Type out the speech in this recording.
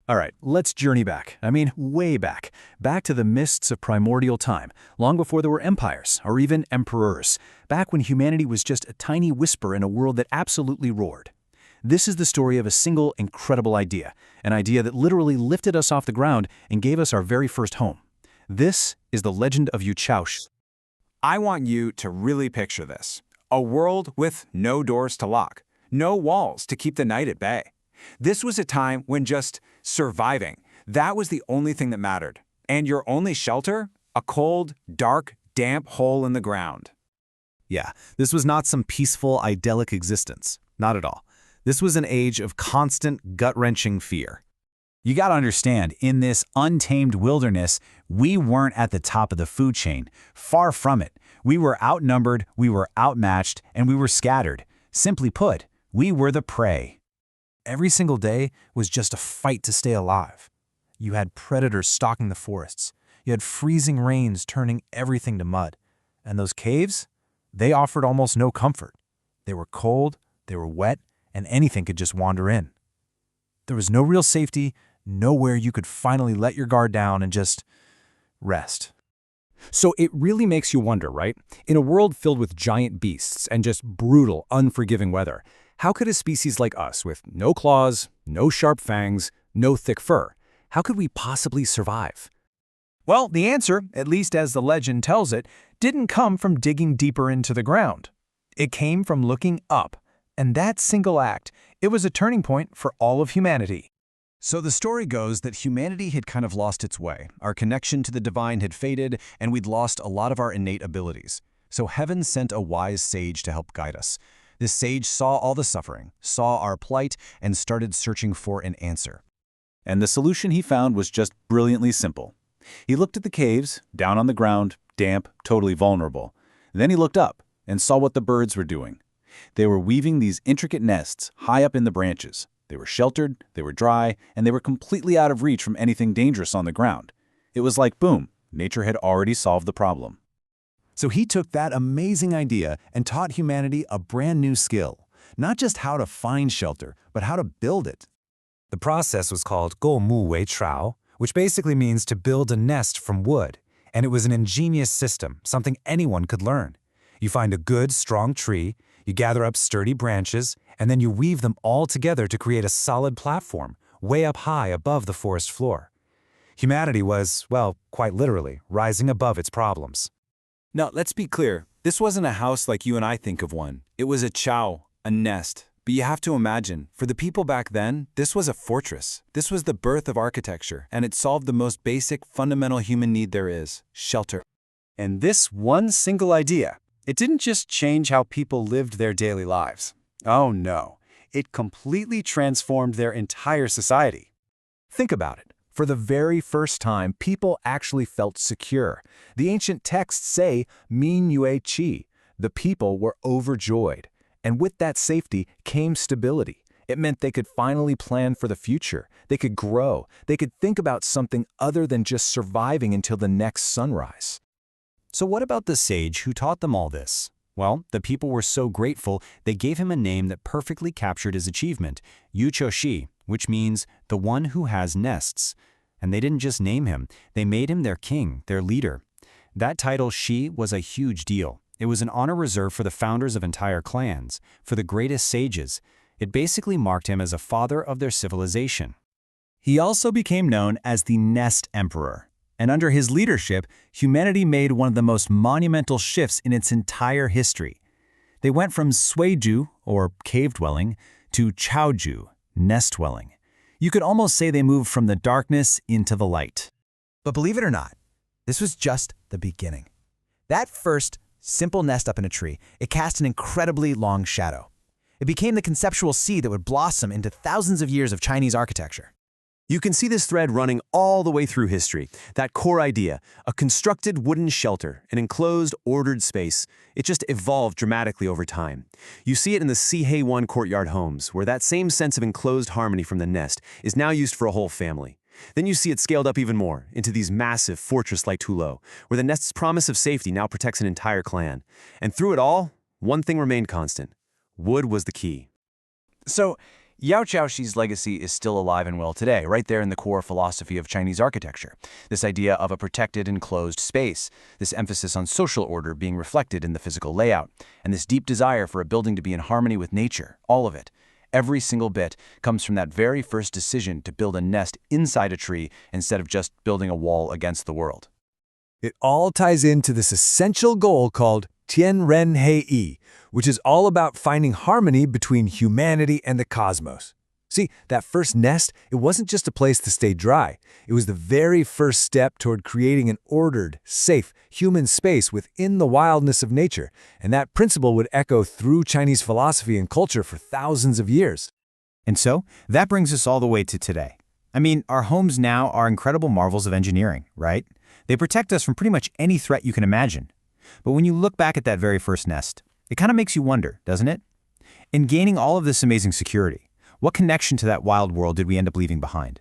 All right, let's journey back. I mean, way back. Back to the mists of primordial time, long before there were empires, or even emperors. Back when humanity was just a tiny whisper in a world that absolutely roared. This is the story of a single incredible idea, an idea that literally lifted us off the ground and gave us our very first home. This is the legend of Youchaoshi. I want you to really picture this. A world with no doors to lock, no walls to keep the night at bay. This was a time when just surviving, that was the only thing that mattered. And your only shelter? A cold, dark, damp hole in the ground. Yeah, this was not some peaceful, idyllic existence. Not at all. This was an age of constant, gut-wrenching fear. You gotta understand, in this untamed wilderness, we weren't at the top of the food chain. Far from it. We were outnumbered, we were outmatched, and we were scattered. Simply put, we were the prey. Every single day was just a fight to stay alive. You had predators stalking the forests. You had freezing rains turning everything to mud. And those caves? They offered almost no comfort. They were cold, they were wet, and anything could just wander in. There was no real safety, nowhere you could finally let your guard down and just rest. So it really makes you wonder, right? In a world filled with giant beasts and just brutal, unforgiving weather, how could a species like us, with no claws, no sharp fangs, no thick fur, how could we possibly survive? Well, the answer, at least as the legend tells it, didn't come from digging deeper into the ground. It came from looking up, and that single act, it was a turning point for all of humanity. So the story goes that humanity had kind of lost its way. Our connection to the divine had faded, and we'd lost a lot of our innate abilities. So heaven sent a wise sage to help guide us. This sage saw all the suffering, saw our plight, and started searching for an answer. And the solution he found was just brilliantly simple. He looked at the caves, down on the ground, damp, totally vulnerable. Then he looked up and saw what the birds were doing. They were weaving these intricate nests high up in the branches. They were sheltered, they were dry, and they were completely out of reach from anything dangerous on the ground. It was like, boom, nature had already solved the problem. So he took that amazing idea and taught humanity a brand new skill. Not just how to find shelter, but how to build it. The process was called Gou Mu Wei Chao, which basically means to build a nest from wood. And it was an ingenious system, something anyone could learn. You find a good, strong tree, you gather up sturdy branches, and then you weave them all together to create a solid platform, way up high above the forest floor. Humanity was, well, quite literally, rising above its problems. Now, let's be clear. This wasn't a house like you and I think of one. It was a chao, a nest. But you have to imagine, for the people back then, this was a fortress. This was the birth of architecture, and it solved the most basic, fundamental human need there is, shelter. And this one single idea, it didn't just change how people lived their daily lives. Oh no, it completely transformed their entire society. Think about it. For the very first time, people actually felt secure. The ancient texts say, "Min Yue Qi." The people were overjoyed. And with that safety came stability. It meant they could finally plan for the future. They could grow. They could think about something other than just surviving until the next sunrise. So what about the sage who taught them all this? Well, the people were so grateful, they gave him a name that perfectly captured his achievement, Youchaoshi, which means the one who has nests. And they didn't just name him, they made him their king, their leader. That title, Shi, was a huge deal. It was an honor reserved for the founders of entire clans, for the greatest sages. It basically marked him as a father of their civilization. He also became known as the Nest Emperor. And under his leadership, humanity made one of the most monumental shifts in its entire history. They went from Suiju, or cave dwelling, to Chaoju, nest dwelling. You could almost say they moved from the darkness into the light. But believe it or not, this was just the beginning. That first simple nest up in a tree, it cast an incredibly long shadow. It became the conceptual seed that would blossom into thousands of years of Chinese architecture. You can see this thread running all the way through history. That core idea, a constructed wooden shelter, an enclosed, ordered space, it just evolved dramatically over time. You see it in the Sihei-1 courtyard homes, where that same sense of enclosed harmony from the nest is now used for a whole family. Then you see it scaled up even more, into these massive fortress like Tulo, where the nest's promise of safety now protects an entire clan. And through it all, one thing remained constant. Wood was the key. So, Youchaoshi's legacy is still alive and well today, right there in the core philosophy of Chinese architecture. This idea of a protected, enclosed space, this emphasis on social order being reflected in the physical layout, and this deep desire for a building to be in harmony with nature, all of it. Every single bit comes from that very first decision to build a nest inside a tree instead of just building a wall against the world. It all ties into this essential goal called Tianren Hei, which is all about finding harmony between humanity and the cosmos. See, that first nest, it wasn't just a place to stay dry. It was the very first step toward creating an ordered, safe, human space within the wildness of nature, and that principle would echo through Chinese philosophy and culture for thousands of years. And so, that brings us all the way to today. I mean, our homes now are incredible marvels of engineering, right? They protect us from pretty much any threat you can imagine. But when you look back at that very first nest, it kind of makes you wonder, doesn't it? In gaining all of this amazing security, what connection to that wild world did we end up leaving behind?